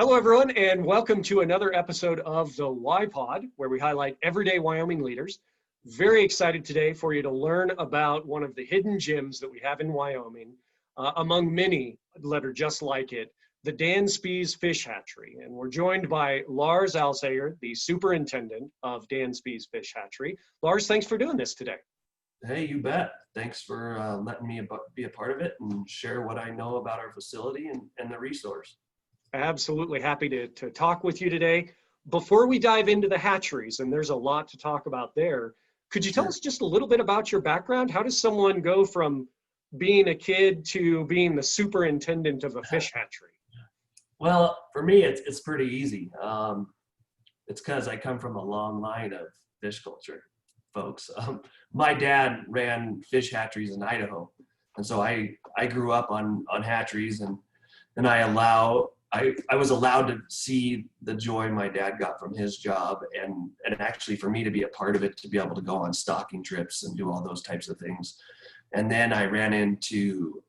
Hello, everyone, and welcome to another episode of the Y Pod, where we highlight everyday Wyoming leaders. Very excited today for you to learn about one of the hidden gems that we have in Wyoming, among many that are just like it, the Dan Speas Fish Hatchery. And we're joined by Lars Alsager, the superintendent of Dan Speas Fish Hatchery. Lars, thanks for doing this today. Hey, you bet. Thanks for letting me be a part of it and share what I know about our facility and the resource. Absolutely happy to talk with you today. Before we dive into the hatcheries, and there's a lot to talk about there, could you tell us just a little bit about your background? How does someone go from being a kid to being the superintendent of a fish hatchery? Well, for me, it's pretty easy. It's because I come from a long line of fish culture folks. My dad ran fish hatcheries in Idaho, and so I grew up on hatcheries, and I was allowed to see the joy my dad got from his job, and actually for me to be a part of it, to be able to go on stocking trips and do all those types of things. And then I ran into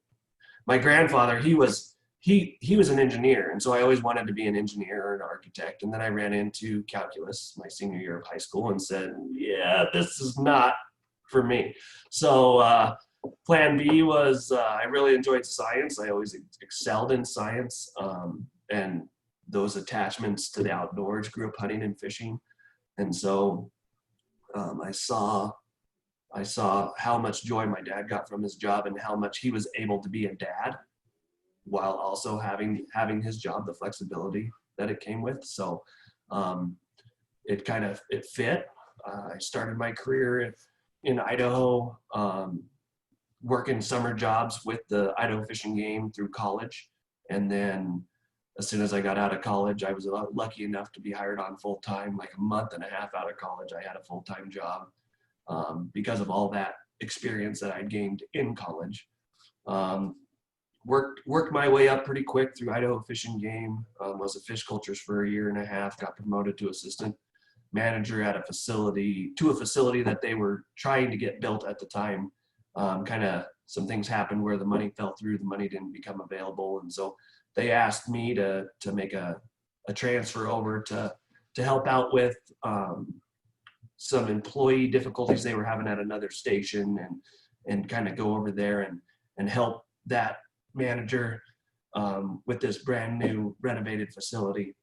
my grandfather. He was an engineer, and so I always wanted to be an engineer or an architect. And then I ran into calculus my senior year of high school and said, yeah, this is not for me. So plan B was I really enjoyed science. I always excelled in science, and those attachments to the outdoors. Grew up hunting and fishing, and so I saw how much joy my dad got from his job and how much he was able to be a dad while also having his job, the flexibility that it came with. So it fit. I started my career in Idaho, working summer jobs with the Idaho Fish and Game through college. And then as soon as I got out of college, I was lucky enough to be hired on full-time. Like a month and a half out of college, I had a full-time job because of all that experience that I'd gained in college. Worked my way up pretty quick through Idaho Fish and Game. Was at fish cultures for a year and a half, got promoted to assistant manager at a facility that they were trying to get built at the time. Kind of some things happened where the money fell through, the money didn't become available. And so they asked me to make a transfer over to help out with some employee difficulties they were having at another station, and kind of go over there and help that manager with this brand new renovated facility,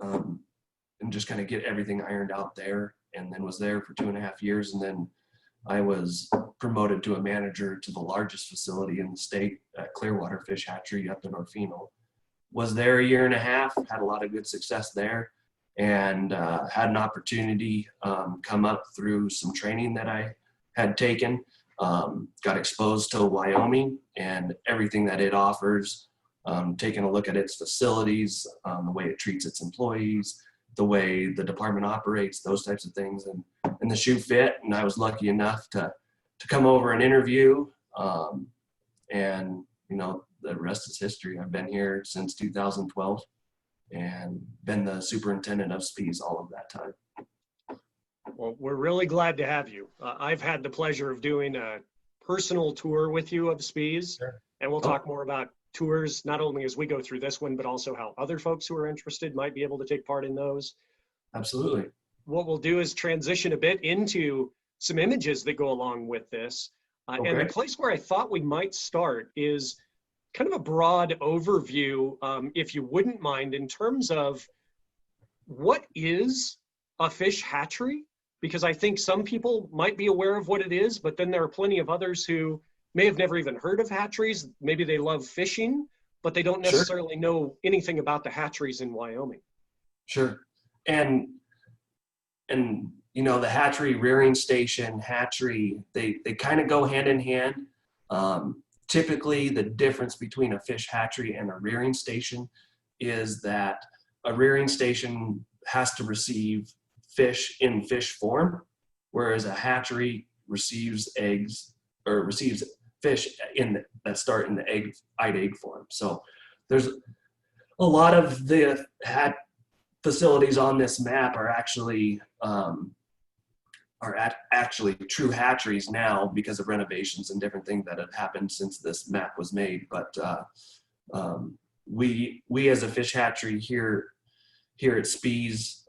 and just kind of get everything ironed out there. And then was there for 2.5 years, and then I was promoted to a manager to the largest facility in the state at Clearwater Fish Hatchery up in Orfino. Was there a year and a half, had a lot of good success there, and had an opportunity come up through some training that I had taken. Got exposed to Wyoming and everything that it offers, taking a look at its facilities, the way it treats its employees, the way the department operates, those types of things, and the shoe fit. And I was lucky enough to come over and interview, and the rest is history. I've been here since 2012 and been the superintendent of Speas all of that time. Well, we're really glad to have you. I've had the pleasure of doing a personal tour with you of Speas, Sure. And we'll talk more about tours, not only as we go through this one, but also how other folks who are interested might be able to take part in those. Absolutely. What we'll do is transition a bit into some images that go along with this. Okay. And the place where I thought we might start is kind of a broad overview, if you wouldn't mind, in terms of what is a fish hatchery? Because I think some people might be aware of what it is, but then there are plenty of others who may have never even heard of hatcheries. Maybe they love fishing, but they don't necessarily know anything about the hatcheries in Wyoming. Sure. And the hatchery, rearing station, hatchery, they kind of go hand in hand. Typically, the difference between a fish hatchery and a rearing station is that a rearing station has to receive fish in fish form, whereas a hatchery receives eggs, or receives fish that start in the egg form. So there's a lot of the facilities on this map are actually true hatcheries now because of renovations and different things that have happened since this map was made. But we as a fish hatchery here at Speas,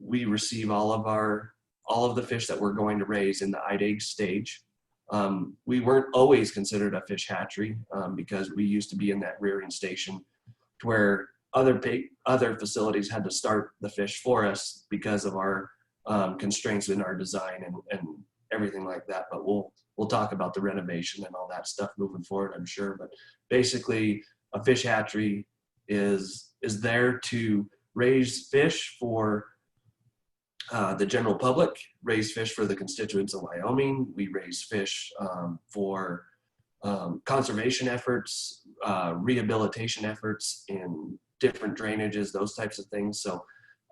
we receive all of the fish that we're going to raise in the egg stage. We weren't always considered a fish hatchery because we used to be in that rearing station to where other facilities had to start the fish for us because of our constraints in our design and everything like that. But we'll talk about the renovation and all that stuff moving forward, I'm sure. But basically, a fish hatchery is there to raise fish for the general public, raise fish for the constituents of Wyoming. We raise fish for conservation efforts, rehabilitation efforts in different drainages, those types of things. So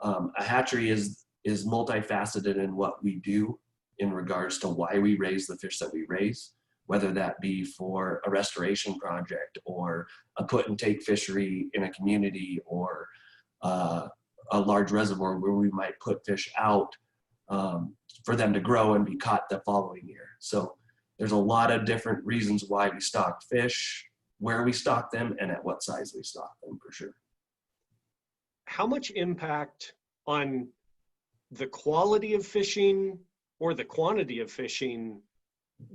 a hatchery is multifaceted in what we do in regards to why we raise the fish that we raise, whether that be for a restoration project or a put and take fishery in a community, or a large reservoir where we might put fish out for them to grow and be caught the following year. So there's a lot of different reasons why we stock fish, where we stock them, and at what size we stock them, for sure. How much impact on the quality of fishing or the quantity of fishing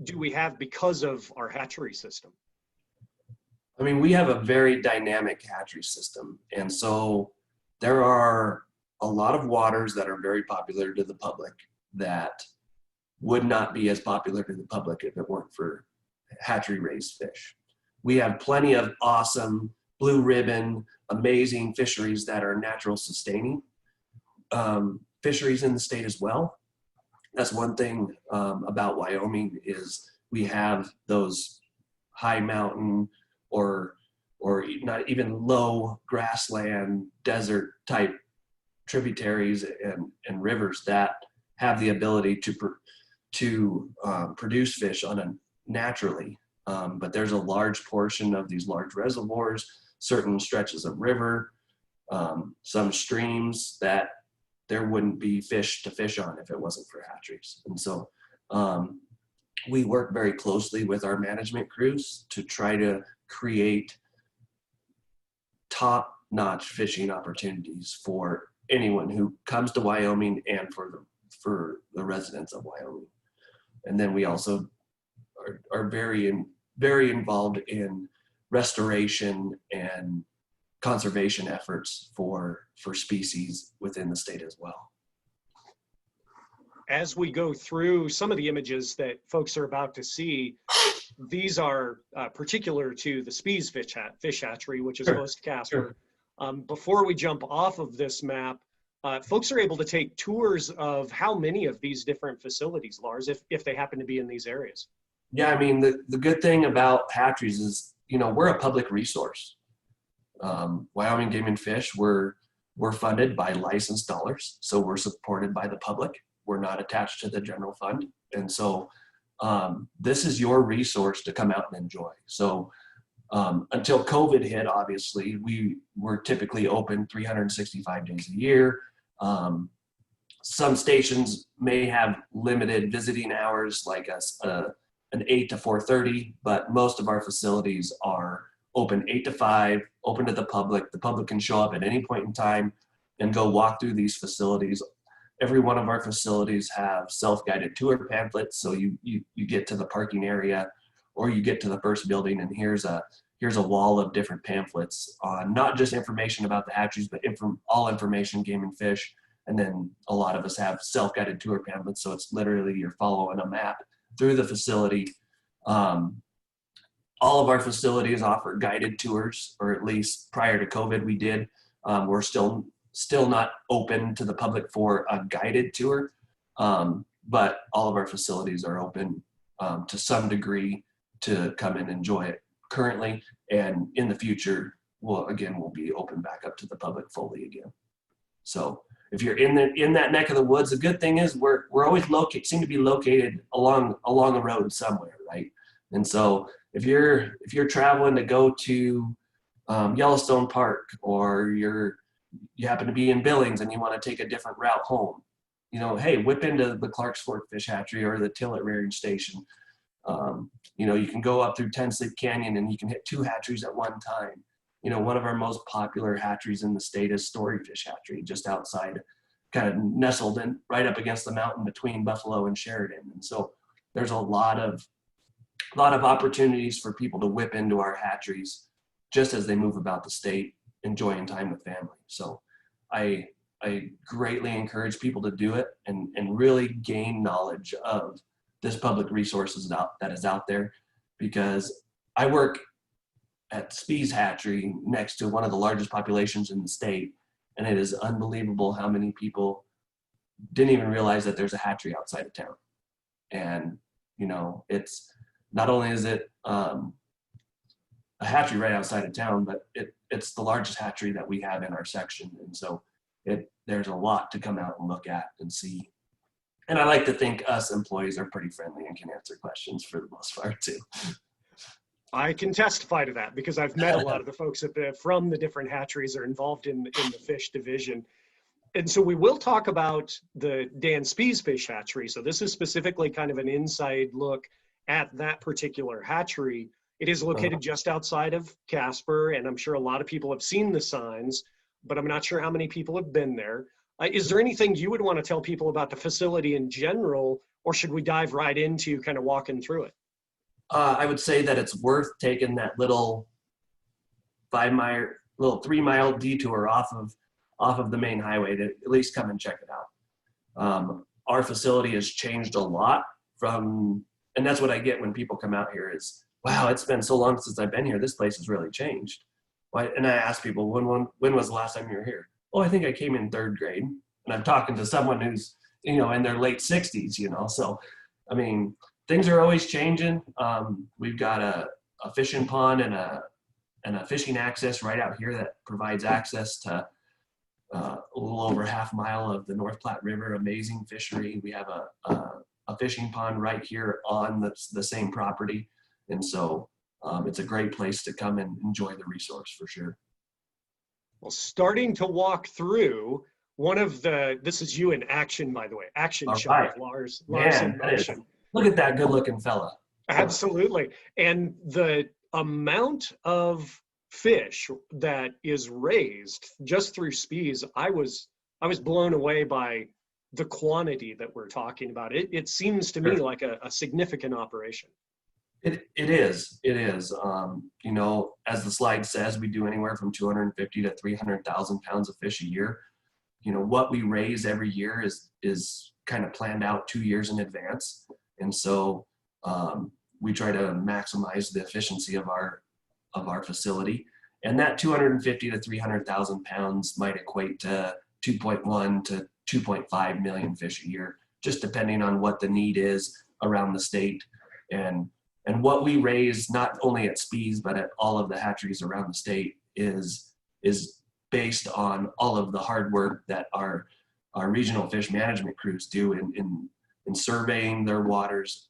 do we have because of our hatchery system? I mean, we have a very dynamic hatchery system. And so there are a lot of waters that are very popular to the public that would not be as popular to the public if it weren't for hatchery raised fish. We have plenty of awesome blue ribbon, amazing fisheries that are natural sustaining fisheries in the state as well. That's one thing about Wyoming is we have those high mountain or not even low grassland desert type tributaries and rivers that have the ability to produce fish naturally. But there's a large portion of these large reservoirs, certain stretches of river, some streams that there wouldn't be fish to fish on if it wasn't for hatcheries. And so we work very closely with our management crews to try to create top-notch fishing opportunities for anyone who comes to Wyoming and for the residents of Wyoming. And then we also are very involved in restoration and conservation efforts for species within the state as well. As we go through some of the images that folks are about to see, these are particular to the Speas fish hatchery, which is close to Casper. Before we jump off of this map, folks are able to take tours of how many of these different facilities, Lars, if they happen to be in these areas. Yeah, I mean, the good thing about hatcheries is, we're a public resource. Wyoming Game and Fish, we're funded by licensed dollars, so we're supported by the public. We're not attached to the general fund. And so this is your resource to come out and enjoy. So until COVID hit, obviously, we were typically open 365 days a year. Some stations may have limited visiting hours, like an 8 to 4:30, but most of our facilities are open 8 to 5, open to the public. The public can show up at any point in time and go walk through these facilities. Every one of our facilities have self-guided tour pamphlets, so you get to the parking area or you get to the first building, and here's a wall of different pamphlets on not just information about the hatcheries, but all information, game and fish. And then a lot of us have self-guided tour pamphlets, so it's literally you're following a map through the facility. All of our facilities offer guided tours, or at least prior to COVID we did. We're still not open to the public for a guided tour, but all of our facilities are open to some degree to come and enjoy it currently, and in the future we'll be open back up to the public fully again. So if you're in that neck of the woods, the good thing is we're always seem to be located along a road somewhere, right? And so if you're traveling to go to Yellowstone Park, or you happen to be in Billings and you want to take a different route home, hey, whip into the Clark's Fork Fish Hatchery or the Tillet Rearing Station. You can go up through Ten Sleep Canyon and you can hit 2 hatcheries at one time. one of our most popular hatcheries in the state is Storyfish Hatchery, just outside, kind of nestled in right up against the mountain between Buffalo and Sheridan. And so there's a lot of opportunities for people to whip into our hatcheries just as they move about the state, enjoying time with family. So I greatly encourage people to do it and really gain knowledge of this public resources that is out there, because I work at Speas Hatchery next to one of the largest populations in the state, and it is unbelievable how many people didn't even realize that there's a hatchery outside of town. And it's not only is it a hatchery right outside of town, but it's the largest hatchery that we have in our section. And so there's a lot to come out and look at and see. And I like to think us employees are pretty friendly and can answer questions for the most part too. I can testify to that because I've met a lot of the folks from the different hatcheries are involved in the fish division. And so we will talk about the Dan Speas Fish Hatchery. So this is specifically kind of an inside look at that particular hatchery. It is located just outside of Casper, and I'm sure a lot of people have seen the signs, but I'm not sure how many people have been there. Is there anything you would want to tell people about the facility in general, or should we dive right into kind of walking through it? I would say that it's worth taking that little 3-mile detour off of the main highway to at least come and check it out. Our facility has changed a lot and that's what I get when people come out here is, wow, it's been so long since I've been here. This place has really changed. And I ask people, when was the last time you were here? Oh, I think I came in 3rd grade. And I'm talking to someone who's, in their late 60s, So, I mean, things are always changing. We've got a fishing pond and a fishing access right out here that provides access to a little over half mile of the North Platte River, amazing fishery. We have a fishing pond right here on the same property. And so it's a great place to come and enjoy the resource for sure. Well, starting to walk through this is you in action, by the way, action shot Right. of Lars in motion. Look at that good looking fella. Absolutely. And the amount of fish that is raised just through Speas, I was blown away by the quantity that we're talking about. It seems to me like a significant operation. It is. As the slide says, we do anywhere from 250 to 300,000 pounds of fish a year. What we raise every year is kind of planned out 2 years in advance. And so we try to maximize the efficiency of our facility. And that 250 to 300,000 pounds might equate to 2.1 to 2.5 million fish a year, just depending on what the need is around the state. And what we raise, not only at Speas, but at all of the hatcheries around the state is based on all of the hard work that our regional fish management crews do in surveying their waters,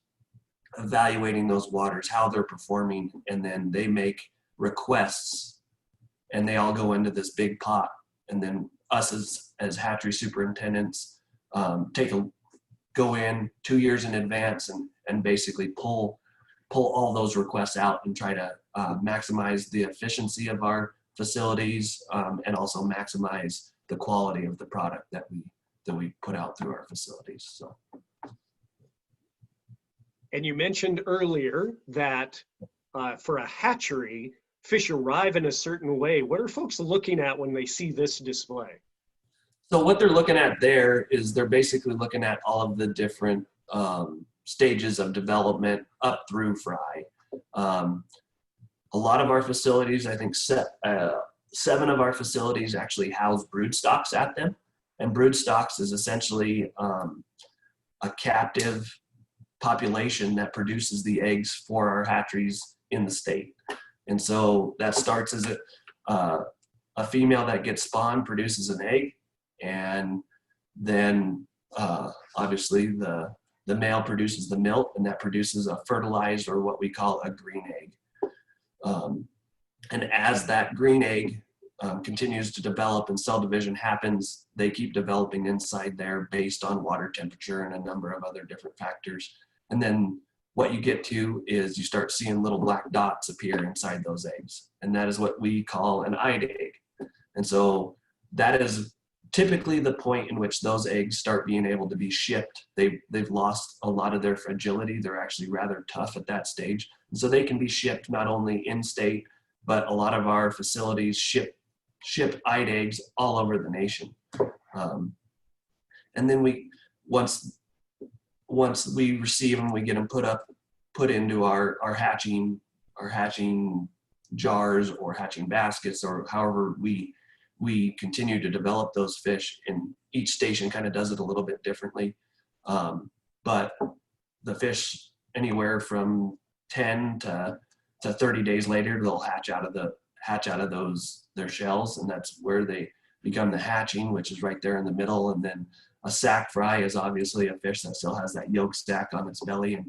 evaluating those waters, how they're performing, and then they make requests and they all go into this big pot. And then us as hatchery superintendents go in 2 years in advance and basically pull all those requests out and try to maximize the efficiency of our facilities and also maximize the quality of the product that we put out through our facilities. So. And you mentioned earlier that for a hatchery, fish arrive in a certain way. What are folks looking at when they see this display? So what they're looking at there is they're basically looking at all of the different stages of development up through fry. A lot of our facilities, I think 7 of our facilities actually house brood stocks at them. And brood stocks is essentially a captive population that produces the eggs for our hatcheries in the state. And so that starts as a female that gets spawned produces an egg, and then obviously the male produces the milk, and that produces a fertilized, or what we call a green egg. And as that green egg continues to develop and cell division happens, they keep developing inside there based on water temperature and a number of other different factors. And then what you get to is you start seeing little black dots appear inside those eggs. And that is what we call an eyed egg. And so that is typically the point in which those eggs start being able to be shipped. They've lost a lot of their fragility. They're actually rather tough at that stage. And so they can be shipped not only in state, but a lot of our facilities ship eyed eggs all over the nation. And then once we receive them, we get them put into our hatching jars or hatching baskets, or however we continue to develop those fish. And each station kind of does it a little bit differently. But the fish, anywhere from 10 to 30 days later, they'll hatch out of their shells, and that's where they become the hatching, which is right there in the middle. And then a sack fry is obviously a fish that still has that yolk sac on its belly, and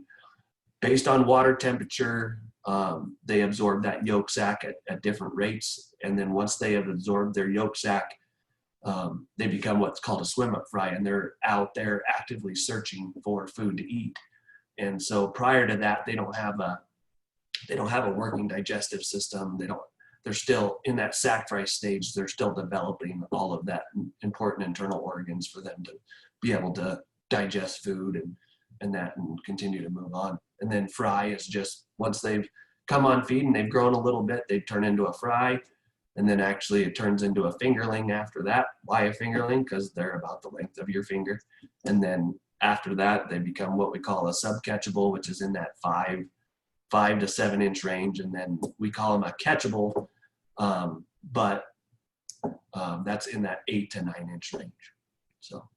based on water temperature, they absorb that yolk sac at different rates. And then once they have absorbed their yolk sac, they become what's called a swim up fry, and they're out there actively searching for food to eat. And so prior to that, they don't have a working digestive system. They're still in that sac fry stage. They're still developing all of that important internal organs for them to be able to digest food and continue to move on. And then fry is just, once they've come on feed and they've grown a little bit, they turn into a fry. And then actually it turns into a fingerling after that. Why a fingerling? Because they're about the length of your finger. And then after that, they become what we call a subcatchable, which is in that 5 to 7 inch range. And then we call them a catchable, but that's in that 8 to 9 inch range. So.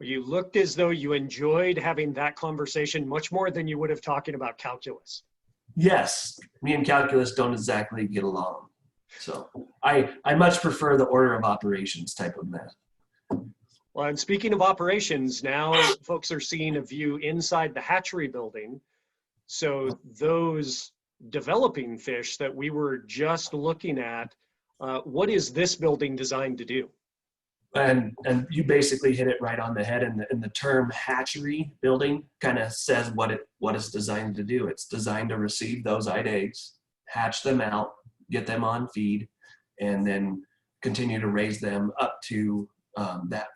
You looked as though you enjoyed having that conversation much more than you would have talking about calculus. Yes, me and calculus don't exactly get along. So I much prefer the order of operations type of math. Well, and speaking of operations, now folks are seeing a view inside the hatchery building. So those developing fish that we were just looking at, what is this building designed to do? And you basically hit it right on the head. And the term hatchery building kind of says what it's designed to do. It's designed to receive those eyed eggs, hatch them out, get them on feed, and then continue to raise them up to that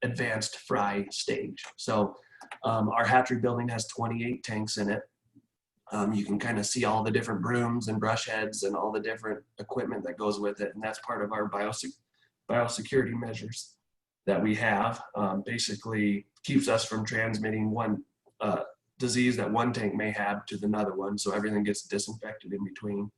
advanced fry stage. So our hatchery building has 28 tanks in it. You can kind of see all the different brooms and brush heads and all the different equipment that goes with it. And that's part of our biosecurity measures that we have. Basically keeps us from transmitting one disease that one tank may have to another one. So everything gets disinfected in between.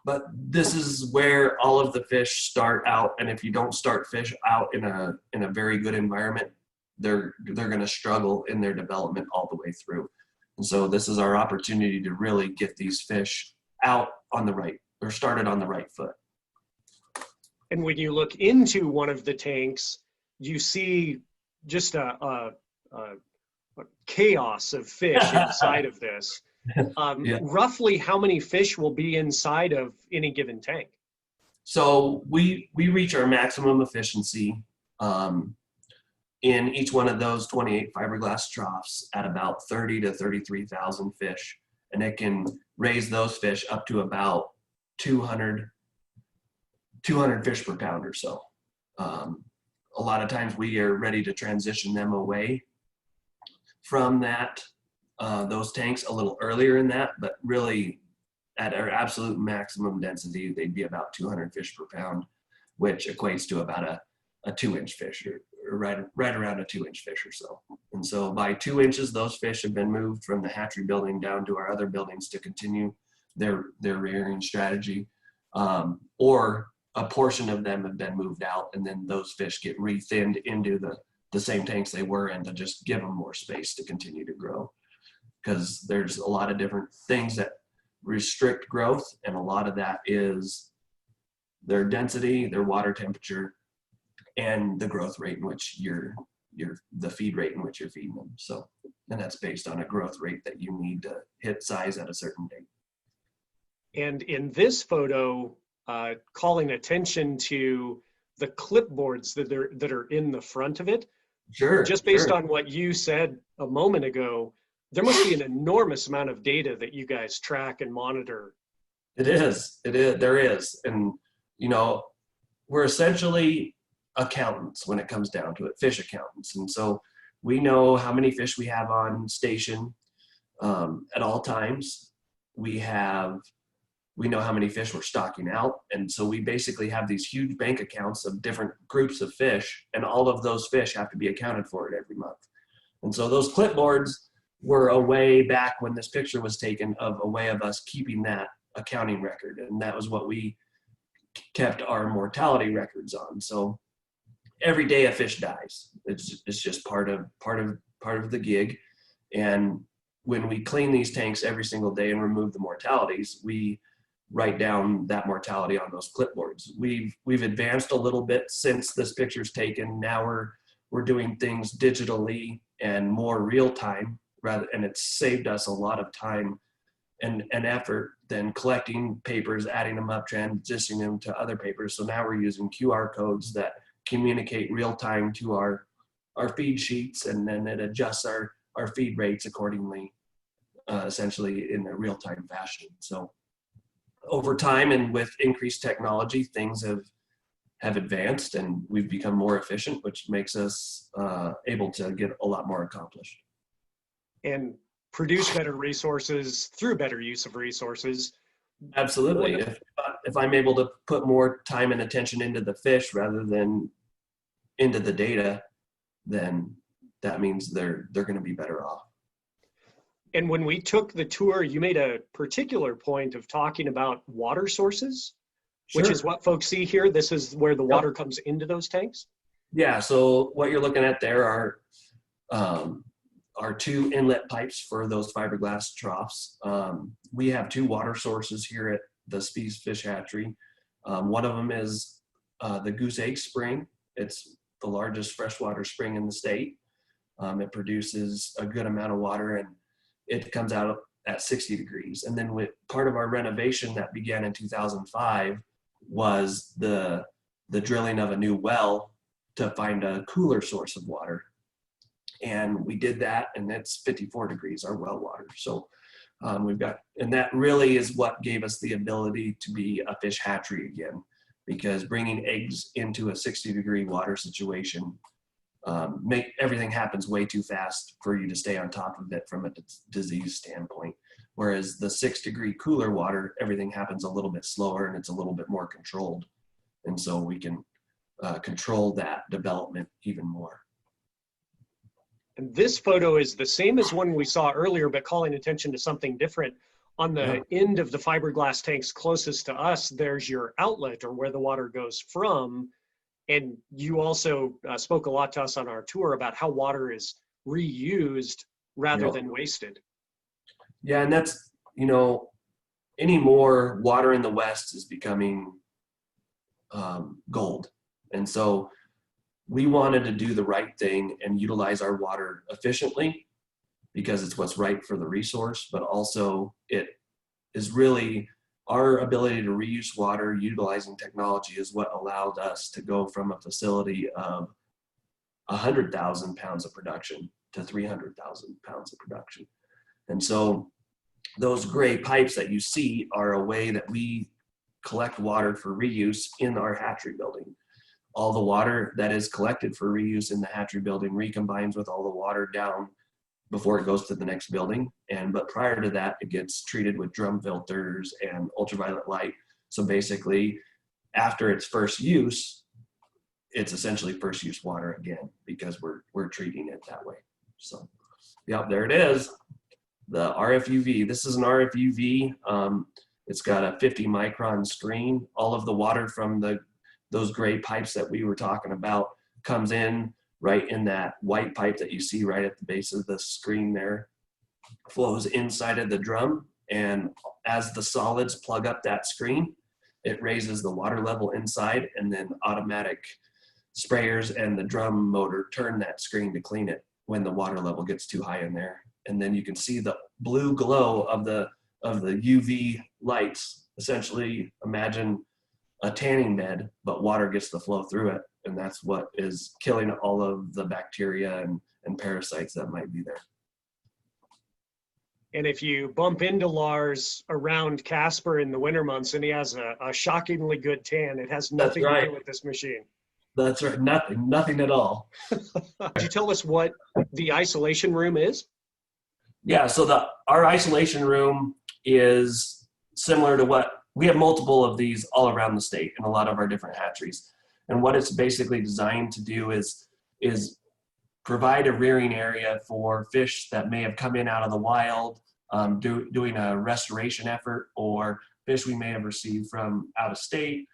But this is where all of the fish start out. And if you don't start fish out in a very good environment, they're going to struggle in their development all the way through. And so this is our opportunity to really get these fish out on the right, or started on the right foot. And when you look into one of the tanks, you see just a chaos of fish inside of this. Yeah. Roughly how many fish will be inside of any given tank? So we reach our maximum efficiency in each one of those 28 fiberglass troughs at about 30 to 33,000 fish. And it can raise those fish up to about 200 fish per pound or so. A lot of times we are ready to transition them away from that, those tanks a little earlier in that, but really at our absolute maximum density, they'd be about 200 fish per pound, which equates to about a 2-inch fish, or right around a 2-inch fish or so. And so by 2 inches, those fish have been moved from the hatchery building down to our other buildings to continue their rearing strategy, or a portion of them have been moved out, and then those fish get re-thinned into the same tanks they were in to just give them more space to continue to grow. Because there's a lot of different things that restrict growth, and a lot of that is their density, their water temperature, and the growth rate in which the feed rate in which you're feeding them. So, and that's based on a growth rate that you need to hit size at a certain date. And in this photo, calling attention to the clipboards that are in the front of it, Sure, Just based sure. on what you said a moment ago, there must be an enormous amount of data that you guys track and monitor. It is. It is. There is. And, you know, we're essentially accountants when it comes down to it, fish accountants. And so we know how many fish we have on station at all times. We know how many fish we're stocking out. And so we basically have these huge bank accounts of different groups of fish, and all of those fish have to be accounted for every month. And so those clipboards were a way back when this picture was taken of a way of us keeping that accounting record. And that was what we kept our mortality records on. So every day a fish dies. It's just part of the gig. And when we clean these tanks every single day and remove the mortalities, we write down that mortality on those clipboards. We've advanced a little bit since this picture's taken. Now we're doing things digitally and more real time and it's saved us a lot of time and effort than collecting papers, adding them up, transitioning them to other papers. So now we're using QR codes that communicate real time to our feed sheets, and then it adjusts our feed rates accordingly, essentially in a real time fashion. So over time and with increased technology, things have advanced and we've become more efficient, which makes us able to get a lot more accomplished. And produce better resources through better use of resources. Absolutely. If I'm able to put more time and attention into the fish rather than into the data, then that means they're going to be better off. And when we took the tour, you made a particular point of talking about water sources, Sure. which is what folks see here. This is where the water comes into those tanks. Yeah. So what you're looking at there are two inlet pipes for those fiberglass troughs. We have two water sources here at the Speas Fish Hatchery. One of them is the Goose Egg Spring. It's the largest freshwater spring in the state. It produces a good amount of water and it comes out at 60 degrees. And then with part of our renovation that began in 2005 was the drilling of a new well to find a cooler source of water. And we did that, and it's 54 degrees, our well water. So and that really is what gave us the ability to be a fish hatchery again, because bringing eggs into a 60-degree water situation, everything happens way too fast for you to stay on top of it from a disease standpoint. Whereas the 6-degree cooler water, everything happens a little bit slower and it's a little bit more controlled. And so we can control that development even more. And this photo is the same as one we saw earlier, but calling attention to something different. On the end of the fiberglass tanks closest to us, there's your outlet or where the water goes from. And you also spoke a lot to us on our tour about how water is reused rather than wasted. Yeah, and that's, anymore water in the West is becoming gold. And so we wanted to do the right thing and utilize our water efficiently because it's what's right for the resource, but also it is really our ability to reuse water utilizing technology is what allowed us to go from a facility of 100,000 pounds of production to 300,000 pounds of production. And so those gray pipes that you see are a way that we collect water for reuse in our hatchery building. All the water that is collected for reuse in the hatchery building recombines with all the water down before it goes to the next building. But prior to that, it gets treated with drum filters and ultraviolet light. So basically, after its first use, it's essentially first use water again because we're treating it that way. So, yeah, there it is. The RFUV. This is an RFUV. It's got a 50 micron screen. All of the water from those gray pipes that we were talking about comes in right in that white pipe that you see right at the base of the screen there, flows inside of the drum. And as the solids plug up that screen, it raises the water level inside, and then automatic sprayers and the drum motor turn that screen to clean it when the water level gets too high in there. And then you can see the blue glow of the UV lights. Essentially, imagine a tanning bed, but water gets to flow through it. and that's what is killing all of the bacteria and parasites that might be there. And if you bump into Lars around Casper in the winter months and he has a shockingly good tan, it has nothing to do with this machine. That's right, nothing at all. Could you tell us what the isolation room is? Yeah, so our isolation room is similar to what, we have multiple of these all around the state in a lot of our different hatcheries. And what it's basically designed to do is provide a rearing area for fish that may have come in out of the wild, doing a restoration effort, or fish we may have received from out of state,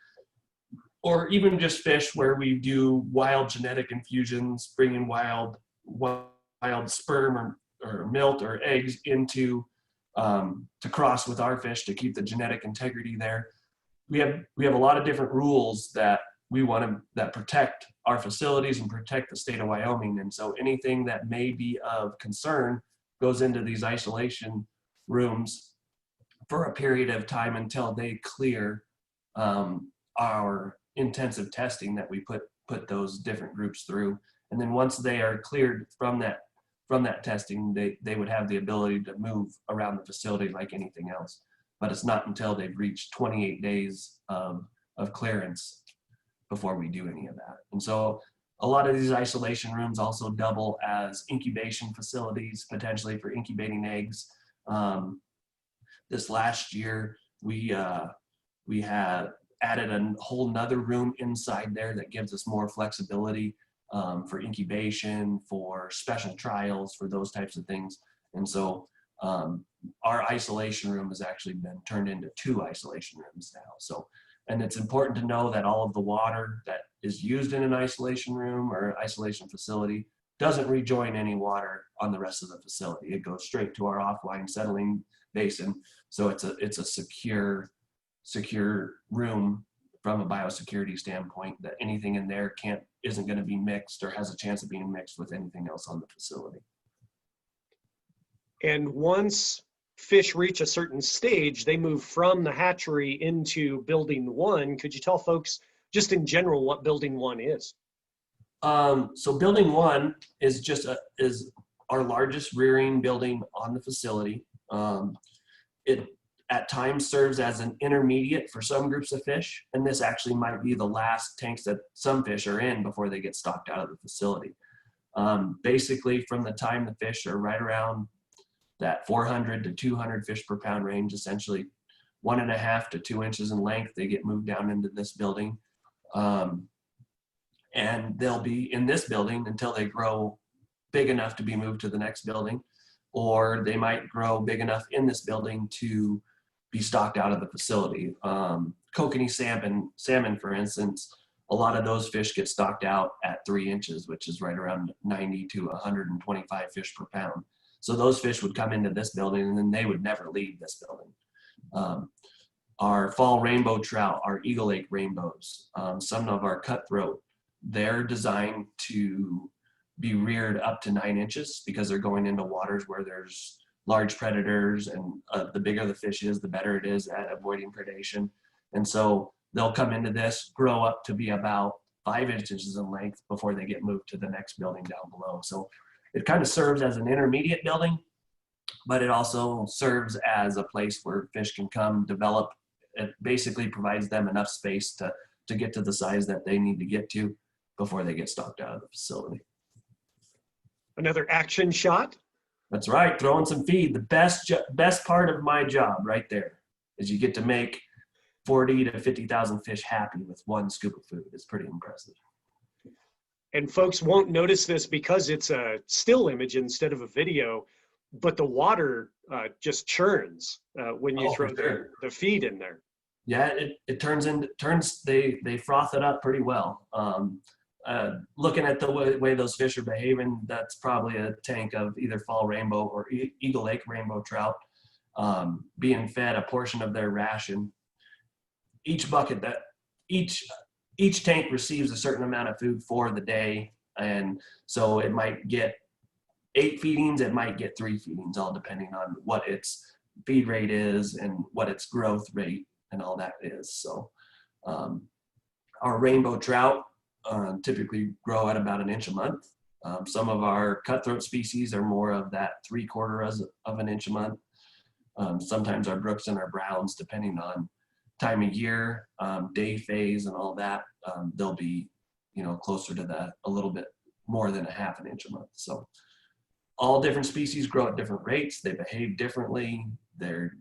or even just fish where we do wild genetic infusions, bringing wild sperm or milk or eggs into to cross with our fish to keep the genetic integrity there. We have a lot of different rules that we want to, that protect our facilities and protect the state of Wyoming. And so anything that may be of concern goes into these isolation rooms for a period of time until they clear our intensive testing that we put those different groups through. And then once they are cleared from that testing, they would have the ability to move around the facility like anything else. But it's not until they've reached 28 days of clearance before we do any of that. And so a lot of these isolation rooms also double as incubation facilities, potentially for incubating eggs. This last year, we had added a whole nother room inside there that gives us more flexibility for incubation, for special trials, for those types of things. And so our isolation room has actually been turned into 2 isolation rooms now. So, and it's important to know that all of the water that is used in an isolation room or isolation facility doesn't rejoin any water on the rest of the facility. It goes straight to our offline settling basin. So it's a secure room from a biosecurity standpoint, that anything in there isn't going to be mixed or has a chance of being mixed with anything else on the facility. And once fish reach a certain stage, they move from the hatchery into building 1. Could you tell folks just in general what building 1 is? So building 1 is is our largest rearing building on the facility. It at times serves as an intermediate for some groups of fish, and this actually might be the last tanks that some fish are in before they get stocked out of the facility. Basically, from the time the fish are right around that 400 to 200 fish per pound range, essentially 1.5 to 2 inches in length, they get moved down into this building. And they'll be in this building until they grow big enough to be moved to the next building, or they might grow big enough in this building to be stocked out of the facility. Kokanee salmon, for instance, a lot of those fish get stocked out at 3 inches, which is right around 90 to 125 fish per pound. So those fish would come into this building and then they would never leave this building. Our fall rainbow trout, our Eagle Lake rainbows, some of our cutthroat, they're designed to be reared up to 9 inches because they're going into waters where there's large predators, and the bigger the fish is, the better it is at avoiding predation. And so they'll come into this, grow up to be about 5 inches in length before they get moved to the next building down below. So it kind of serves as an intermediate building, but it also serves as a place where fish can come develop. It basically provides them enough space to get to the size that they need to get to before they get stocked out of the facility. Another action shot? That's right, throwing some feed. The best part of my job right there is you get to make 40 to 50,000 fish happy with 1 scoop of food. It's pretty impressive. And folks won't notice this because it's a still image instead of a video, but the water just churns when you throw the feed in there. Yeah, it they froth it up pretty well. Looking at the way those fish are behaving, that's probably a tank of either fall rainbow or Eagle Lake rainbow trout being fed a portion of their ration. Each bucket each tank receives a certain amount of food for the day, and so it might get 8 feedings, it might get 3 feedings, all depending on what its feed rate is and what its growth rate and all that is. So our rainbow trout, typically grow at about 1 inch a month. Some of our cutthroat species are more of that 3/4 of an inch a month. Sometimes our brooks and our browns, depending on time of year, day phase and all that, they'll be, closer to that, a little bit more than 1/2 an inch a month. So all different species grow at different rates. They behave differently. They're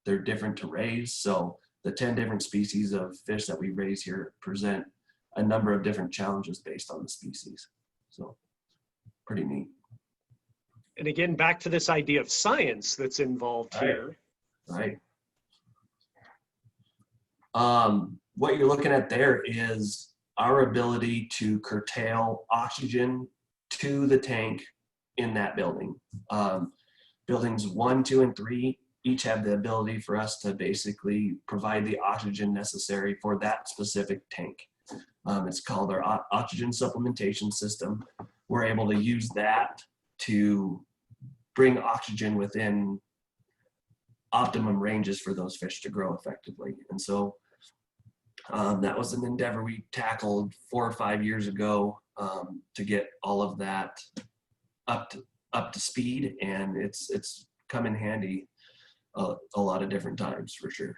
different to raise. So the 10 different species of fish that we raise here present a number of different challenges based on the species. So pretty neat. And again, back to this idea of science that's involved here. Right. What you're looking at there is our ability to curtail oxygen to the tank in that building. Buildings 1, 2, and 3 each have the ability for us to basically provide the oxygen necessary for that specific tank. It's called our oxygen supplementation system. We're able to use that to bring oxygen within optimum ranges for those fish to grow effectively. And so that was an endeavor we tackled 4 or 5 years ago to get all of that up to speed, and it's come in handy a lot of different times for sure.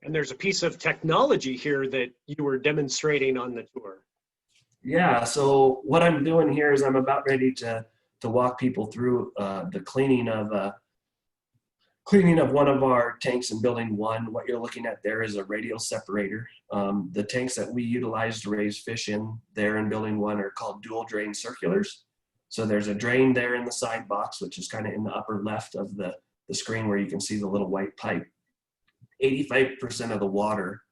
And there's a piece of technology here that you were demonstrating on the tour. Yeah, so what I'm doing here is I'm about ready to walk people through the cleaning of one of our tanks in building 1. What you're looking at there is a radial separator. The tanks that we utilize to raise fish in there in building 1 are called dual drain circulars. So there's a drain there in the side box, which is kind of in the upper left of the screen where you can see the little white pipe. 85% of the water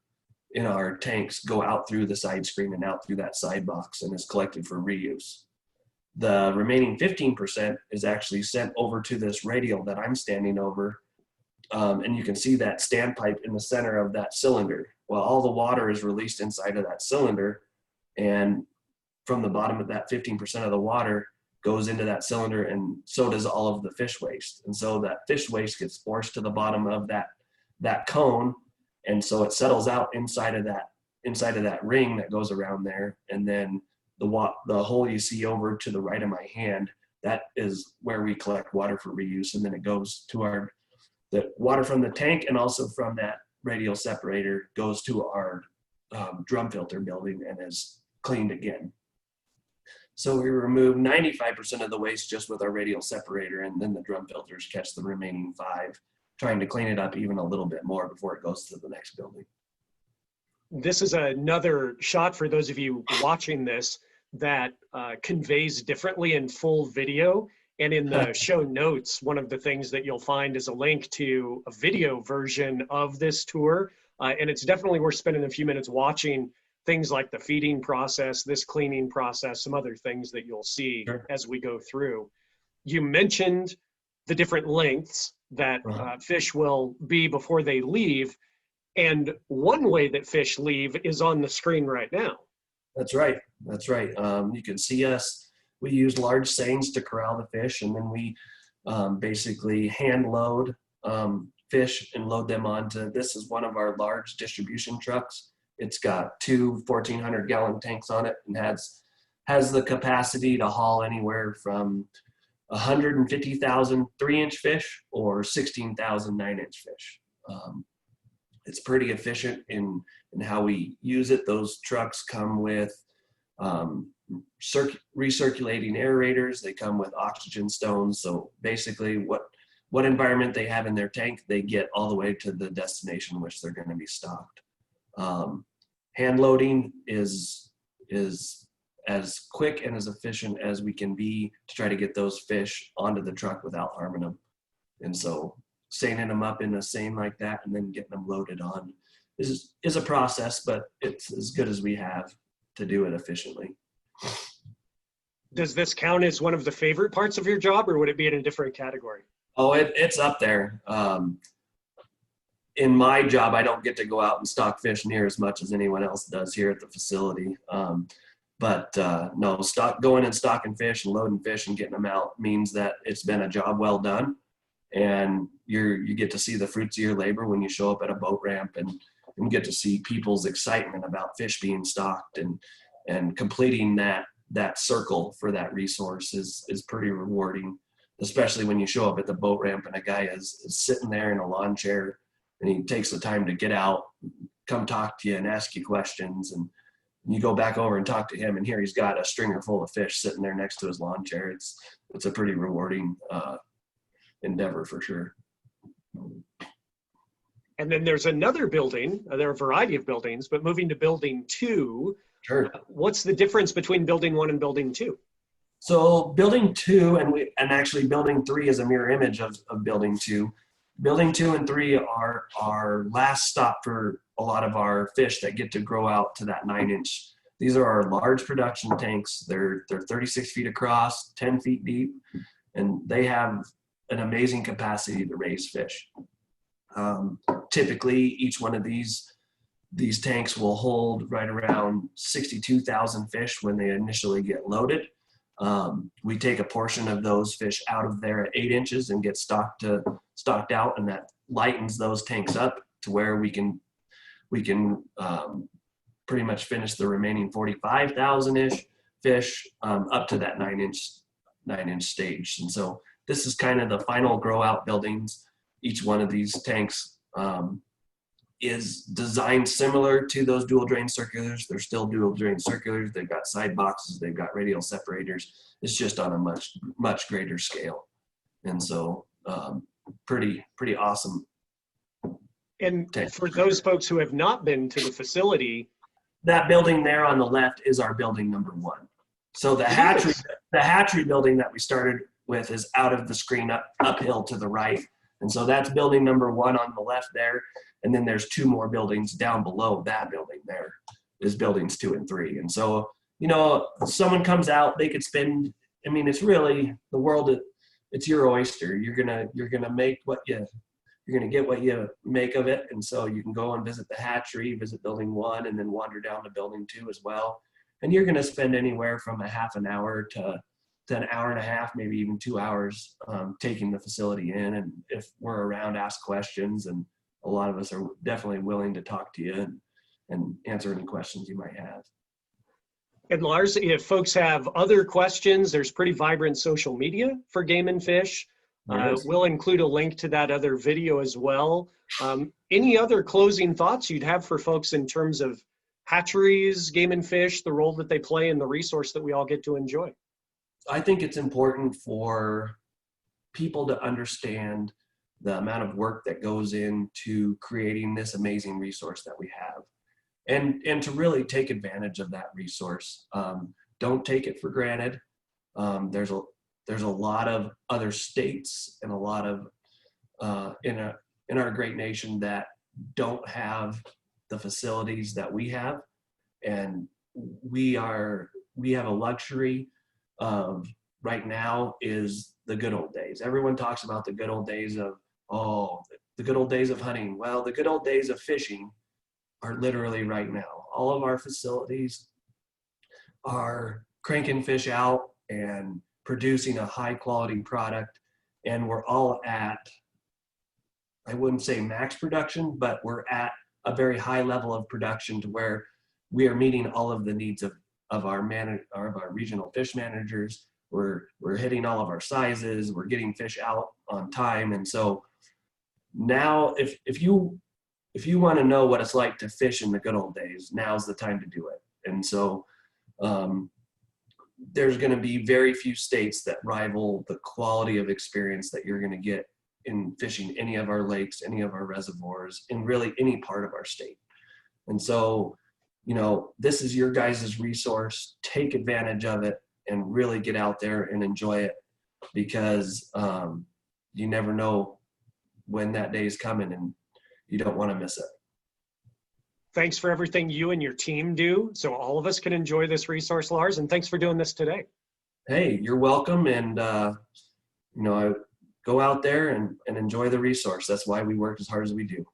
in our tanks go out through the side screen and out through that side box and is collected for reuse. The remaining 15% is actually sent over to this radial that I'm standing over. And you can see that standpipe in the center of that cylinder. Well, all the water is released inside of that cylinder, and from the bottom of that 15% of the water goes into that cylinder, and so does all of the fish waste. And so that fish waste gets forced to the bottom of that cone, and so it settles out inside of that ring that goes around there. And then the hole you see over to the right of my hand, that is where we collect water for reuse, and then it goes to the water from the tank, and also from that radial separator goes to our drum filter building and is cleaned again. So we remove 95% of the waste just with our radial separator, and then the drum filters catch the remaining 5, trying to clean it up even a little bit more before it goes to the next building. This is another shot for those of you watching this that conveys differently in full video. And in the show notes, one of the things that you'll find is a link to a video version of this tour. And it's definitely worth spending a few minutes watching things like the feeding process, this cleaning process, some other things that you'll see as we go through. You mentioned the different lengths that fish will be before they leave. And one way that fish leave is on the screen right now. That's right. That's right. You can see us. We use large seines to corral the fish, and then we basically hand load fish and load them onto, this is one of our large distribution trucks. It's got 2 1,400-gallon tanks on it and has the capacity to haul anywhere from 150,000 3-inch fish or 16,000 9-inch fish. It's pretty efficient in how we use it. Those trucks come with recirculating aerators. They come with oxygen stones. So basically what environment they have in their tank, they get all the way to the destination which they're going to be stocked. Hand loading is as quick and as efficient as we can be to try to get those fish onto the truck without harming them. And so seining them up in a seine like that and then getting them loaded on is a process, but it's as good as we have to do it efficiently. Does this count as one of the favorite parts of your job, or would it be in a different category? Oh, it's up there. In my job, I don't get to go out and stock fish near as much as anyone else does here at the facility. But no, going and stocking fish and loading fish and getting them out means that it's been a job well done. And you get to see the fruits of your labor when you show up at a boat ramp and get to see people's excitement about fish being stocked, and completing that circle for that resource is pretty rewarding, especially when you show up at the boat ramp and a guy is sitting there in a lawn chair and he takes the time to get out, come talk to you and ask you questions, and you go back over and talk to him, and here he's got a stringer full of fish sitting there next to his lawn chair. It's a pretty rewarding endeavor for sure. And then there's another building. There are a variety of buildings, but moving to building 2, Sure. What's the difference between building 1 and building 2? So building 2 and actually building 3 is a mirror image of building 2. Building 2 and 3 are our last stop for a lot of our fish that get to grow out to that 9-inch. These are our large production tanks. They're 36 feet across, 10 feet deep, and they have an amazing capacity to raise fish. Typically, each one of these tanks will hold right around 62,000 fish when they initially get loaded. We take a portion of those fish out of there at 8 inches and get stocked out, and that lightens those tanks up to where we can pretty much finish the remaining 45,000-ish fish up to that 9-inch stage. And so this is kind of the final grow out buildings. Each one of these tanks is designed similar to those dual drain circulars. They're still dual drain circulars. They've got side boxes. They've got radial separators. It's just on a much greater scale. And so pretty awesome. And for those folks who have not been to the facility, that building there on the left is our building number 1. So the hatchery building that we started with is out of the screen uphill to the right. And so that's building number 1 on the left there. And then there's 2 more buildings down below that building there is buildings 2 and 3. And so, someone comes out, they could spend, it's really the world, it's your oyster. You're gonna make you're gonna get what you make of it. And so you can go and visit the hatchery, visit building 1, and then wander down to building 2 as well. And you're gonna spend anywhere from a half an hour to an hour and a half, maybe even 2 hours taking the facility in. And if we're around, ask questions, and a lot of us are definitely willing to talk to you and answer any questions you might have. And Lars, if folks have other questions, there's pretty vibrant social media for Game and Fish. We'll include a link to that other video as well. Any other closing thoughts you'd have for folks in terms of hatcheries, Game and Fish, the role that they play, and the resource that we all get to enjoy? I think it's important for people to understand the amount of work that goes into creating this amazing resource that we have, and to really take advantage of that resource. Don't take it for granted. There's a lot of other states and a lot of in our great nation that don't have the facilities that we have, and we have a luxury of right now is the good old days. Everyone talks about the good old days of the good old days of hunting. Well, the good old days of fishing are literally right now. All of our facilities are cranking fish out and producing a high quality product, and we're all at, I wouldn't say max production, but we're at a very high level of production to where we are meeting all of the needs of our regional fish managers. We're hitting all of our sizes. We're getting fish out on time. And so now if you want to know what it's like to fish in the good old days, now's the time to do it. And so there's going to be very few states that rival the quality of experience that you're going to get in fishing any of our lakes, any of our reservoirs, in really any part of our state. And so, this is your guys' resource. Take advantage of it and really get out there and enjoy it, because you never know when that day is coming, and you don't want to miss it. Thanks for everything you and your team do so all of us can enjoy this resource, Lars, and thanks for doing this today. Hey, you're welcome. And, I go out there and enjoy the resource. That's why we work as hard as we do.